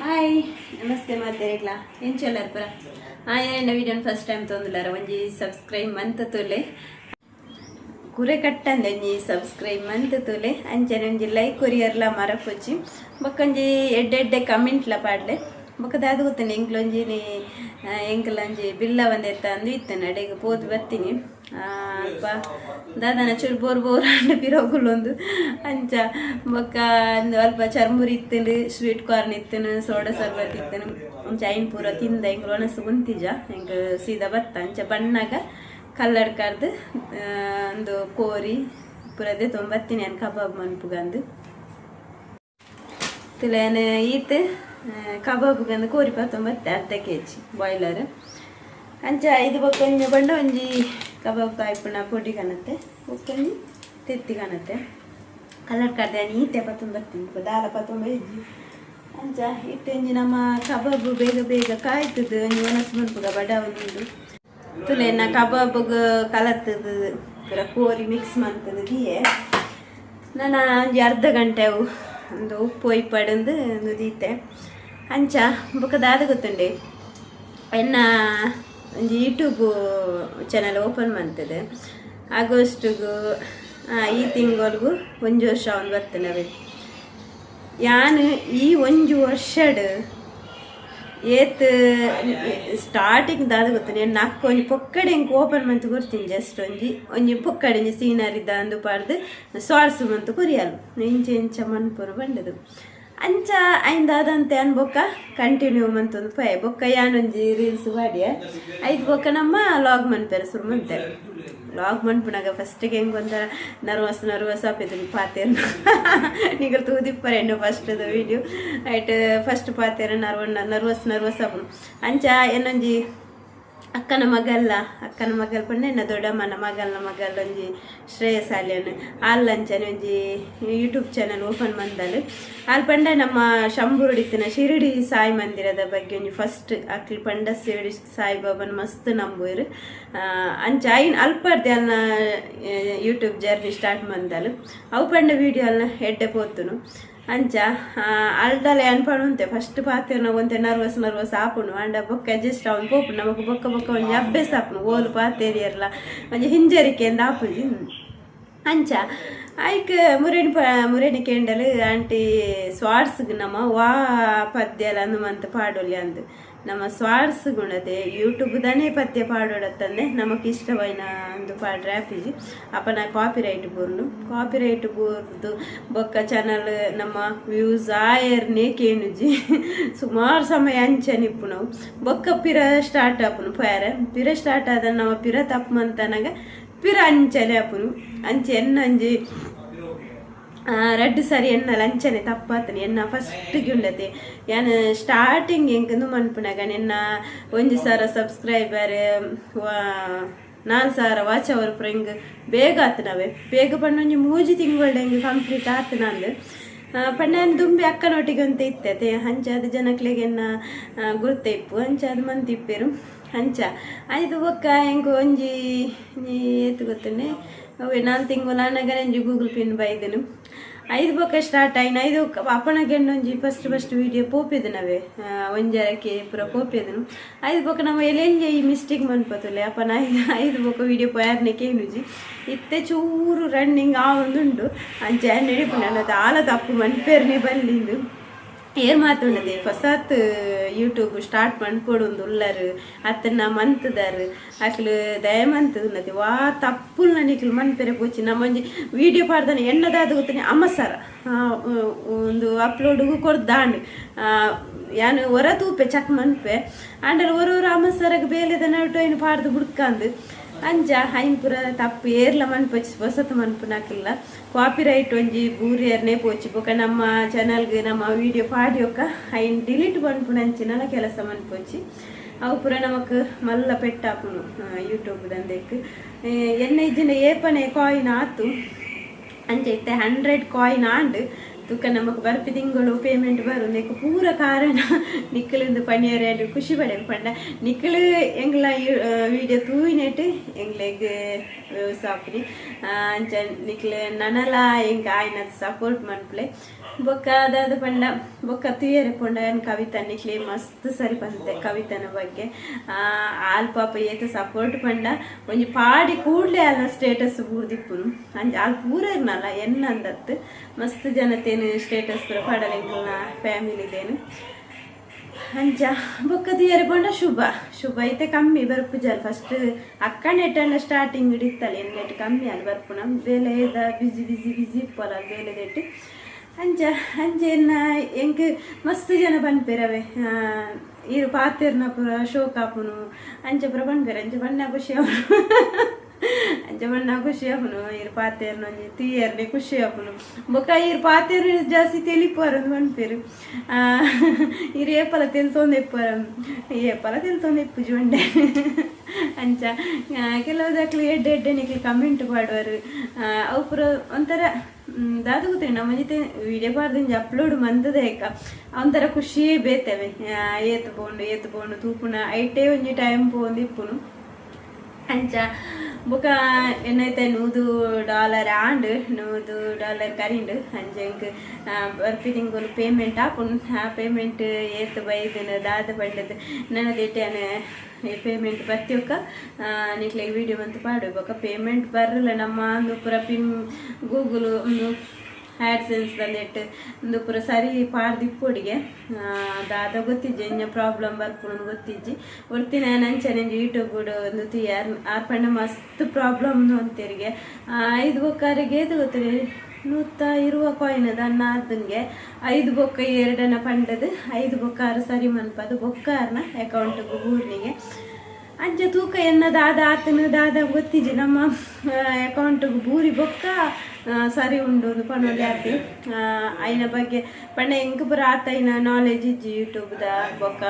hi ನಮಸ್ತೆ ಮಾತೇರಿಗ್ಲ ಏನು ಚಲರ್ ಪುರ ಏನ ವಿಡಿಯೋನ ಫಸ್ಟ್ ಟೈಮ್ ತೊಂದಿಲ್ಲಾರ ಒಂಜಿ ಸಬ್ಸ್ಕ್ರೈಬ್ ಮಂತ್ ತೋಲೆ ಕುರೆ ಕಟ್ಟಂದೆ ಒಂಜಿ ಸಬ್ಸ್ಕ್ರೈಬ್ ಮಂತ್ ತೋಲೆ ಅಂಚನೆ ಒಂಜಿ ಲೈಕ್ ಕೊರಿಯರ್ಲ ಮರಪೊಚ್ಚಿ ಬೊಕ್ಕೊಂಜಿ ಎಡ್ಡೆ ಕಮೆಂಟ್ಲ ಪಾಡ್ಲೆ ಬೊಕ್ಕ ದಾದು ಗೊತ್ತೇನೆ ಎಂಕ್ಲೊಂಜಿನಿ ಎಂಕ್ಲೊಂಜಿ ಬಿಲ್ಲ ಒಂದೆತ್ತ ಅಂದು ಇತ್ತೇನೆ ಅಡೆಗೆ ಪೋದು ಬರ್ತೀನಿ ಅಲ್ಪ ದಾದನ ಚೂರು ಬೋರ್ ಅಂಡ ಪಿರೋಗುಲೊಂದು ಅಂಚ ಬೊಕ್ಕ ಒಂದು ಅಲ್ಪ churmuri ಇತ್ತೇನು sweet corn ಇತ್ತೇನು soda sharbat ಇತ್ತೇನು ಒಂಚ ಐನ್ ಪೂರ ತಿಂದ ಎಂಕ್ ಒಣಸು ಕುಂತಿಜ ಎಂಕ್ ಸೀದಾ ಬತ್ತ ಅಂಚ ಬಣ್ಣಾಗ ಕಲ್ಲಡ್ ಕರ್ದು ಒಂದು ಕೋರಿ ಪೂರದೆ ತೊಂಬತ್ತೀನಿ ಅನ್ ಕಬಾಬ್ ಮನ್ಪುಗಂದು ತುಲೇನು ಈತ್ ಕಬಾಬ್ಗಂದು ಕೋರಿ 19 ಅರ್ಧ kg ಬಾಯ್ಲರ್ ಅಂಚ ಇದು ಬೊಕ್ಕೊಂಜಿ ಬಂಡ ಒಂಜಿ ಕಬಾಬ್ ಕಾಯ್ಪುನ ಪೊಡಿ ಕಾಣತ್ತೆ ಬೊಕ್ಕೊಂಜಿ ತೆತ್ತಿ ಕಾಣತ್ತೆ ಕಲರ್ ಕರ್ದೆ ಈತೆ 19 ದಾಲ 19 ಅಂಚ ಇಟ್ಟಂಜಿ ನಮ್ಮ ಕಬಾಬ್ ಬೇಗ ಕಾಯ್ತದ ಒಂಜಿ ಒಣಸು ಮನ್ಪುಗ ಬಡ ಒಂದು ತುಲೇನ ಕಬಾಬ್ಗೆ ಕಲತ್ತದು ಪೂರ ಕೋರಿ ಮಿಕ್ಸ್ ಮಾಡ್ತದೆ ದಿಯೆ ನಾನು ಒಂಜಿ ಅರ್ಧ ಗಂಟೆ ಒಂದು ಉಪ್ಪು ಇಪ್ಪಡಂದು ನುದೀತೆ ಅಂಚ ಬೊಕ್ಕ ದಾದ ಗೊತ್ತುಂಡೆ ಎನ್ನ ಒಂಜಿ ಯೂಟ್ಯೂಬ್ ಚಾನಲ್ ಓಪನ್ ಮಾಡ್ತದೆ ಆಗಸ್ಟ್ಗೂ ಈ ತಿಂಗಳಿಗೂ 1 ವರ್ಷ ಒಂದು ಬರ್ತೇನೆ ಯಾನು ಈ 1 ವರ್ಷಡ್ ಏತ್ ಸ್ಟಾರ್ಟಿಂಗ್ ದಾದ ಗೊತ್ತೇನೆ ನಾಲ್ಕು ಒಂಜಿ ಪೊಕ್ಕಡೆ ಹೆಂಗೆ ಓಪನ್ ಮಂತ್ ಕೊಡ್ತೀನಿ ಜಸ್ಟ್ ಒಂಜಿ ಪೊಕ್ಕಡೆ ಒಂಜಿ ಸೀನರಿ ದಾಂದು ಪಾಡ್ದು ಸಾರ್ಸ್ ಮಂತ್ ಕೊರಿಯಲು ಇಂಚ ಮನ್ಪುರು ಬಂಡದು ಅಂಚ ಐಂದಾದಂತೆ ಅನ್ಬೊಕ್ಕ ಕಂಟಿನ್ಯೂ ಮಂತೊಂದು ಪಯ ಬೊಕ್ಕ ಯಾನೊಂಜಿ ರೀಲ್ಸ್ ಮಾಡಿಯ ಐದು ಬೊಕ್ಕ ನಮ್ಮ ಲಾಗ್ ಮನ್ಪೇರೆ ಸುರು ಮಂತಾರೆ ಲಾಗ್ ಮನ್ಪುನಾಗ ಫಸ್ಟಿಗೆ ಹೆಂಗೆ ಒಂಥರ ನರ್ವಸ್ ಆಪಿದ್ರು ಪಾತೇರು ನಿಗಲ್ ತೂದಿಪ್ಪರೆ ಎಣ್ಣು ಫಸ್ಟ್ದು ವೀಡಿಯೋ ಐಟ್ ಫಸ್ಟ್ ಪಾತೇರು ನರ್ವಸ್ ಆಪನು ಅಂಚ ಏನೊಂಜಿ ಅಕ್ಕನ ಮಗಲ್ ಪಂಡೆ ಎನ್ನ ದೊಡ್ಡಮ್ಮನ ಮಗಲ್ ಒಂಜಿ ಶ್ರೇಯಸಾಲಿಯನ್ ಅಲ್ಲಂಚನೆ ಒಂಜಿ ಯೂಟ್ಯೂಬ್ ಚಾನಲ್ ಓಪನ್ ಮಂದಲ್ ಅಲ್ಲಿ ಪಂಡ ನಮ್ಮ ಶಂಭುರುಡಿತ್ತಿನ ಶಿರಡಿ ಸಾಯಿ ಮಂದಿರದ ಬಗ್ಗೆ ಒಂಜಿ ಫಸ್ಟ್ ಅಕ್ಲಿ ಪಂಡ ಶಿರಡಿ ಸಾಯಿಬಾಬನ ಮಸ್ತ್ ನಂಬುವರು ಅಂಚ ಐನ್ ಅಲ್ಪರ್ದೆ ಅಲ್ನ ಯೂಟ್ಯೂಬ್ ಜರ್ನಿ ಸ್ಟಾರ್ಟ್ ಮಂದಲ್ ಅವು ಪಂಡ ವೀಡಿಯೋ ಅಲ್ನ ಎಡ್ಡೆ ಪೋತುನು ಅಂಚ ಅಲ್ದಲೆ ಅನ್ಪಣುಂತೆ ಫಸ್ಟ್ ಪಾತೆರ್ನ ಒಂತೆ ನರ್ವಸ್ ಆಪುನು ಅಂಡ ಬೊಕ್ಕ ಅಡ್ಜಸ್ಟ್ ಅವನು ಪೋಪುನು ನಮಕ್ ಬೊಕ್ಕ ಒಂಜಿ ಅಭ್ಯಾಸ ಆಪುನು ಓಲು ಪಾತೇರಿಯರ್ಲ ಒಂಜಿ ಹಿಂಜರಿಕೆಯಿಂದ ಆಪುಜಿ ಅಂಚ ಐಕ್ ಮುರೇಣಿ ಕೆಂಡಲ್ ಆಂಟಿ ಸ್ವಾರ್ಸ್ಗ್ ನಮ್ಮ ವಾ ಪದ್ಯಲ ಅಂದು ಮಂತ್ ಪಾಡೊಲಿ ಅಂದು ನಮ್ಮ ಸ್ವಾರ್ಸ್ ಗುಣದೆ ಯೂಟ್ಯೂಬ್ ದನೇ ಪದ್ಯ ಪಾಡೋಡತ್ತಂದೆ ನಮಕ್ ಇಷ್ಟವೈನ ಒಂದು ಪಾಡ್ರೆ ಆಪಿಜಿ ಅಪ್ಪನ ಕಾಪಿರೈಟ್ ಬೋರ್ದು ಬೊಕ್ಕ ಚಾನಲ್ ನಮ್ಮ ವ್ಯೂಸ್ ಆಯರ್ನೇ ಕೇನುಜಿ ಸುಮಾರು ಸಮಯ ಅಂಚನಿಪ್ಪು ನಾವು ಬೊಕ್ಕ ಪಿರ ಸ್ಟಾರ್ಟ್ ಆಪುನು ಪಿರ ಸ್ಟಾರ್ಟ್ ಆದ ನಮ್ಮ ಪಿರ ತಪ್ಪಂತನಾಗ ಪಿರ ಅಂಚನೆ ಆಪುನು ಅಂಚೆ ಎನ್ನಂಜಿ ರಡ್ಡು ಸರಿ ಎನ್ನಲ್ಲ ಅಂಚನೆ ತಪ್ಪಾತನೆ ಎನ್ನ ಫಸ್ಟ್ಗೆ ಉಂಡತೆ ಯಾನ್ ಸ್ಟಾರ್ಟಿಂಗ್ ಎಂಕಂದು ಮನ್ಪುನಾಗ ಎನ್ನ 1,000 ಸಬ್ಸ್ಕ್ರೈಬರ್ 4,000 ವಾಚ್ ಅವರ್ ಪುರ ಹಿಂಗೆ ಬೇಗ ಆತನವೆ ಬೇಗ ಪಂಡ ಒಂಜಿ 3 ತಿಂಗಳು ಹಿಂಗೆ ಕಂಪ್ಲೀಟ್ ಆತನಂದು ಪಂಡ ದುಂಬಿ ಅಕ್ಕನೊಟ್ಟಿಗೆ ಅಂತ ಇತ್ತತೆ ಅಂಚ ಅದು ಜನಕ್ಲೆಗೆ ಎನ್ನ ಗುರ್ತ ಇಪ್ಪು ಅಂಚ ಅದು ಮಂತ್ ಇಪ್ಪೇರು ಅಂಚ ಆಯ್ತು ಬೊಕ್ಕ ಹೆಂಗೆ ಒಂಜಿ ಏತು ಗೊತ್ತೇನೆ ಅವೇ 4 ತಿಂಗಳು ನಾನಾಗ ಒಂಜಿ ಗೂಗಲ್ ಪಿನ್ ಬೈದನು ಐದು ಬೊಕ್ಕ ಸ್ಟಾರ್ಟ್ ಆಯ್ನ ಐದು ಅಪ್ಪನಗೆ ಒಂಜಿ ಫಸ್ಟ್ ವೀಡಿಯೋ ಪೋಪಿದನವೆ ಒಂಜರಕ್ಕೆ ಪೂರ ಪೋಪಿದನು ಐದು ಬೊಕ್ಕ ನಮ್ಮ ಎಲ್ಲೆಲ್ಲಿ ಈ ಮಿಸ್ಟೇಕ್ ಮನ್ಪತ್ತಲೆ ಅಪ್ಪನ ಐದು ಬೊಕ್ಕ ವೀಡಿಯೋ ಪೋಯಾರ್ನೆ ಕೇನುಜಿ ಇತ್ತೆ ಚೂರು ರನ್ನಿಂಗ್ ಆ ಒಂದುಂಡು ಅಂಚ ನಡಿಪು ನನ್ನದು ಆಲ ತಪ್ಪು ಮನ್ಪೇರ್ನೆ ಬಲ್ಲಿಂದು ಏರ್ ಮಾತುಂಡದೆ ಫಸತ್ ಯೂಟ್ಯೂಬ್ ಸ್ಟಾರ್ಟ್ ಮನ್ಪೊಡು ಉಲ್ಲರು ಅತ್ತನ್ನ ಮಂತದಾರು ಅಕ್ಲು ದಯಮಂತ್ ಉನ್ನತಿ ವಾ ತಪ್ಪುಲ್ನ ನಿಕ್ಲು ಮನ್ಪೆರೆ ಪೋಚಿ ನಮ್ಮೊಂಜಿ ವೀಡಿಯೋ ಪಾಡ್ದಾನೆ ಎಣ್ಣದಾದ ಗೊತ್ತಾನೆ ಅಮ್ಮಸರ ಒಂದು ಅಪ್ಲೋಡ್ಗೂ ಕೊಡ್ದಾಂಡು ಯಾನು ಹೊರ ತೂಪೆ ಚಕ್ ಮನ್ಪೆ ಆಂಡಲ್ ಹೊರವರು ಅಮ್ಮಸರಗೆ ಬೇಲೆದ ನಟು ಏನು ಪಾಡ್ದು ಬುಡ್ಕಂದು ಅಂಚ ಐನ್ ಪುರ ತಪ್ಪು ಏರ್ಲ ಮನ್ಪೊಚ್ಚಿ ಹೊಸತು ಮನ್ಪುನಾಕಿಲ್ಲ ಕಾಪಿರೈಟ್ ಒಂಜಿ ಬೂರಿಯರ್ನೇ ಪೋಚಿ ಬೊಕ ನಮ್ಮ ಚಾನಲ್ಗೆ ನಮ್ಮ ವೀಡಿಯೋ ಪಾಡಿಯೋಕ ಐನ್ ಡಿಲೀಟ್ ಮನ್ಪುನಂಚಿನಲ ಕೆಲಸ ಮನ್ಪೊಚ್ಚಿ ಅವು ಪುರ ನಮಕ್ ಮಲ್ಲ ಪೆಟ್ಟಾಪುನು ಯೂಟ್ಯೂಬ್ ದಂದೆಕ್ ಎನ್ನ ಇಜ್ಜಿನ ಏಪನೆ ಕಾಯಿನ್ ಆತು ಅಂಚ ಇತ್ತೆ 100 ಕಾಯಿನ್ ಆಂಡ್ ತುಕ್ಕ ನಮಕ್ ಬರ್ಪಿ ತಿಂಗಳು ಪೇಮೆಂಟ್ ಬರು ನೆಕ್ ಪೂರ ಕಾರಣ ನಿಕ್ಕಲಿಂದು ಪಣಿಯರು ಖುಷಿ ಪಡೆ ಪಂಡ ನಿಕ್ಕಲು ಎಂಗ್ಲ ವೀಡಿಯೋ ತೂಯಿನೆಟ್ಟು ಎಂಗ್ಲೆಗ್ ಸಾಪುನಿ ಅಂಚ ನಿಕ್ಲೆ ನನಲ ಎಂಗ್ ಆಯ್ನ ಸಪೋರ್ಟ್ ಮನ್ಪ್ಲೆ ಬೊಕ್ಕ ಅದಾದ ಪಂಡ ಬೊಕ್ಕ ತುಯರೆ ಪೊಂಡ ಏನು ಕವಿತಾ ನಿಕ್ಲಿ ಮಸ್ತ್ ಸರಿ ಬಂತೆ ಕವಿತನ ಬಗ್ಗೆ ಆಲ್ ಪಾಪ ಏತ ಸಪೋರ್ಟ್ ಪಂಡ ಒಂಜಿ ಪಾಡಿ ಕೂಡಲೇ ಅಲ್ಲ ಸ್ಟೇಟಸ್ ಬೂರ್ದಿಪ್ಪುನು ಅಂಜ ಆಲ್ ಪೂರ ಇರ್ನಲ್ಲ ಎನ್ನಂದತ್ತು ಮಸ್ತ್ ಜನತೇನು ಸ್ಟೇಟಸ್ ಪೂರ ಪಡಲಿಂಗ್ಲ ಫ್ಯಾಮಿಲಿದೇನು ಅಂಚ ಬೊಕ್ಕ ತುಯರೆ ಪಂಡ ಶುಭ ಐತೆ ಕಮ್ಮಿ ಬರ್ಪು ಜಲ್ ಫಸ್ಟ್ ಅಕ್ಕನೆಟ್ಟಲ್ಲ ಸ್ಟಾರ್ಟಿಂಗ್ ಹಿಡಿತ್ತಲ್ಲ ಎನ್ನೆಟ್ ಕಮ್ಮಿ ಅಲ್ಲಿ ಬರ್ಪುನ ಬೇಲೆ ಬಿಸಿ ಇಪ್ಪಲ್ಲ ಬೇಲೆದೆಟ್ಟು ಅಂಚೆನ್ನ ಎಂಕ್ ಮಸ್ತ್ ಜನ ಬಂದ್ಪೇರವೆ ಇರು ಪಾತೆರ್ನ ಪುರ ಶೋಕಾಪುನು ಅಂಚೆ ಪುರ ಬಂದ್ಪೇರ ಅಂಚೆ ಬಣ್ಣ ಖುಷಿ ಆಪುನು ಇರು ಪಾತೆರ್ನ ಒಂಜಿ ತೀಯರ್ನೆ ಖುಷಿ ಆಪುನು ಬೊಕ್ಕ ಇರು ಪಾತೆರ್ ಜಾಸ್ತಿ ತೆಲಿಪಾರು ಬಂದ್ಪೇರು ಇರು ಏಪಲ ತೆಲ್ತೊಂದೆಪ್ಪಾರ ಏಪಲ ತೆಲ್ತೊಂದೆಪ್ಪುಜಿ ಬಂಡೆ ಅಂಚ ಕೆಲವುದಕ್ಲು ಎಡ್ಡೆ ನಿಕ್ಲಿ ಕಮೆಂಟ್ ಮಾಡುವರು ಅವು ಪುರ ಒಂಥರ ದಾದು ಗೊತ್ತೇ ನಮ್ಮ ಜೊತೆ ವಿಡಿಯೋ ಪಾಡ್ದಿಂಜ ಅಪ್ಲೋಡ್ ಮಂದದ ಏಕ ಒಂಥರ ಖುಷಿಯೇ ಬೇತವೆ ಏತು ಬೋಂಡು ತೂಪುನ ಐಟೇ ಒಂಜಿ ಟೈಮ್ ಪೋಂದು ಇಪ್ಪುನು ಅಂಚ ಬೊಕ ಏನೈತೆ $100 ಆಂಡ್ $100 ಕರಿಂಡು ಅಂಚೆಂಕ್ ಬರ್ಪಿದಿಂಗ್ ಪೇಮೆಂಟ್ ಆಪುನು ಆ ಪೇಮೆಂಟ್ ಏತು ಬೈದಿನ ದಾದ ಪಂಡದು ನನ್ನದೇಟೇನ ಪೇಮೆಂಟ್ ಬತ್ತಿಯೊಕ್ಕ ನಿಕ್ಲೆ ವಿಡಿಯೋ ಬಂತು ಪಾಡಬೇಕು ಪೇಮೆಂಟ್ ಬರಲ್ಲ ನಮ್ಮ ಒಂದು ಪೂರ ಪಿನ್ ಗೂಗಲ್ ಒಂದು ಆ್ಯಡ್ಸೆನ್ಸ್ದಲ್ಲಿ ಇಟ್ಟು ಒಂದು ಪೂರ ಸರಿ ಪಾಡ್ದಿಪ್ಪೊಡಿಗೆ ದಾದ ಗೊತ್ತಿಜ್ಜಿ ಇನ್ನ ಪ್ರಾಬ್ಲಮ್ ಬರ್ಪುನು ಗೊತ್ತಿಜ್ಜಿ ಒಡ್ತಿನ ನಂಚನೆ ಯೂಟ್ಯೂಬ್ ಒಂದು ತಿಯಾರ್ ಆರ್ಪಣ್ಣ ಮಸ್ತ್ ಪ್ರಾಬ್ಲಮ್ ಅಂತೀರಿಗೆ 5 ಬೊಕ್ಕಾರಿಗೆ ಇದು ಗೊತ್ತಿರಿ 120 ಕಾಯಿನ್ ಅದ ಅರ್ಧನ್ಗೆ 5 ಬೊಕ್ಕ 2 ಪಂಡದು 5 ಬೊಕ್ಕಾರು ಸರಿ ಮನ್ಪದು ಬೊಕ್ಕಾರನ ಅಕೌಂಟ್ಗೂ ಗೂರ್ನಿಗೆ ಅಂಚ ತೂಕ ಎನ್ನದ ದಾದ ಗೊತ್ತಿಜ್ಜಿ ನಮ್ಮ ಅಕೌಂಟ್ಗೂ ಬೂರಿ ಬೊಕ್ಕ ಸರಿ ಉಂಡು ಪಣೋಲಿ ಆತಿ ಐನ ಬಗ್ಗೆ ಪಂಡ ಎಂಕ್ ಪುರ ಆತೈನ ನಾಲೆಜ್ ಇಜ್ಜಿ ಯೂಟ್ಯೂಬ್ದ ಬೊಕ್ಕ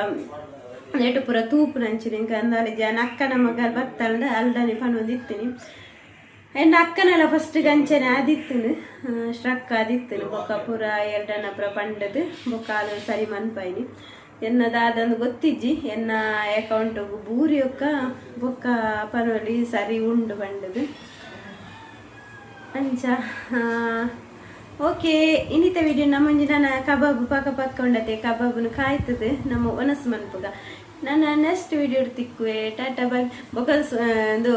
ನೆಟ್ಟು ಪುರ ತೂಪು ನಂಚಿನ ಇಂಕ ನಾಲೆಜ್ ಅಕ್ಕನ ಮಗ ಬತ್ತಲ್ದ ಅಲ್ದನೆ ಪಣೋದಿತ್ತೀನಿ ಎಂಡ ಅಕ್ಕನೆಲ್ಲ ಫಸ್ಟ್ ಗಂಚನೆ ಆದಿತ್ತನು ಸ್ಟ್ರಕ್ ಆದಿತ್ತನು ಬೊಕ್ಕ ಪೂರ 2 ಪುರ ಪಂಡದು ಬೊಕ್ಕ ಆಲು ಸರಿ ಮನ್ಪೈನಿ ಎನ್ನದಾದಂದು ಗೊತ್ತಿಜ್ಜಿ ಎನ್ನ ಅಕೌಂಟ್ಗೂ ಬೂರಿಯೊಕ್ಕ ಬೊಕ್ಕ ಪನೋಲಿ ಸರಿ ಉಂಡು ಬಂಡದು ಅಂಚ ಓಕೆ ಇನ್ನಿತ ವಿಡಿಯೋ ನಮ್ಮಂಜಿ ನನ್ನ ಕಬಾಬ್ ಪಕ್ಕ ಉಂಡತೆ ಕಬಾಬ್ನು ಕಾಯ್ತದೆ ನಮ್ಮ ಒನಸು ಮನ್ಪುಗ ನನ್ನ ನೆಕ್ಸ್ಟ್ ವಿಡಿಯೋ ತಿಕ್ಕುವೆ ಟಾಟಾ ಬಾಯ್ ಬೊಕ್ಕ ಇದು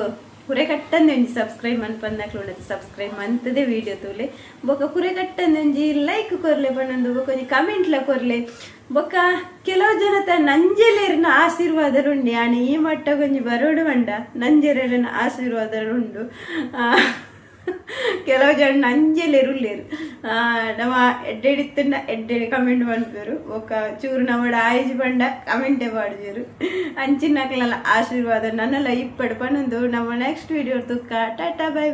ಕುರೆ ಕಟ್ಟಂದೊಂಜಿ ಸಬ್ಸ್ಕ್ರೈಬ್ ಮನ್ಪಂದಾಕ್ಲು ಉಂಡತೆ ಸಬ್ಸ್ಕ್ರೈಬ್ ಮಂತದೆ ವಿಡಿಯೋ ತೂಲೆ ಬೊಕ್ಕ ಕುರೆ ಕಟ್ಟಂದೊಂಜಿ ಲೈಕ್ ಕೊರ್ಲೆ ಪಣ್ಣೊಂದು ಬೊಕ್ಕ ಒಂಜಿ ಕಮೆಂಟ್ಲ ಕೊರ್ಲೆ ಬೊಕ್ಕ ಕೆಲವು ಜನ ನಂಜೆಲೇರಿನ ಆಶೀರ್ವಾದರುಂಡು ಆನೆ ಈ ಮಟ್ಟಗೊಂಜಿ ಬರೋಡು ಬಂಡ ನಂಜೆರೇರಿನ ಆಶೀರ್ವಾದರುಂಡು ಕೆಲವು ಜನ ನಂಜೆಲೇರುಲ್ಲೇರು ನಮ್ಮ ಎಡ್ಡೆಡಿ ಕಮೆಂಟ್ ಮಾಡ್ತಾರೆ ಒಕ್ಕ ಚೂರು ನಮ್ಮಡ ಆಯ್ಜಿ ಬಂಡ ಕಮೆಂಟೇ ಮಾಡಿದ್ರು ಅಂಚಿನಕ್ಲೆಲ್ಲ ಆಶೀರ್ವಾದ ನನ್ನೆಲ್ಲ ಇಪ್ಪಡು ಪನ್ನೊಂದು ನಮ್ಮ ನೆಕ್ಸ್ಟ್ ವಿಡಿಯೋ ತುಕ್ಕ ಟಾಟಾ ಬೈ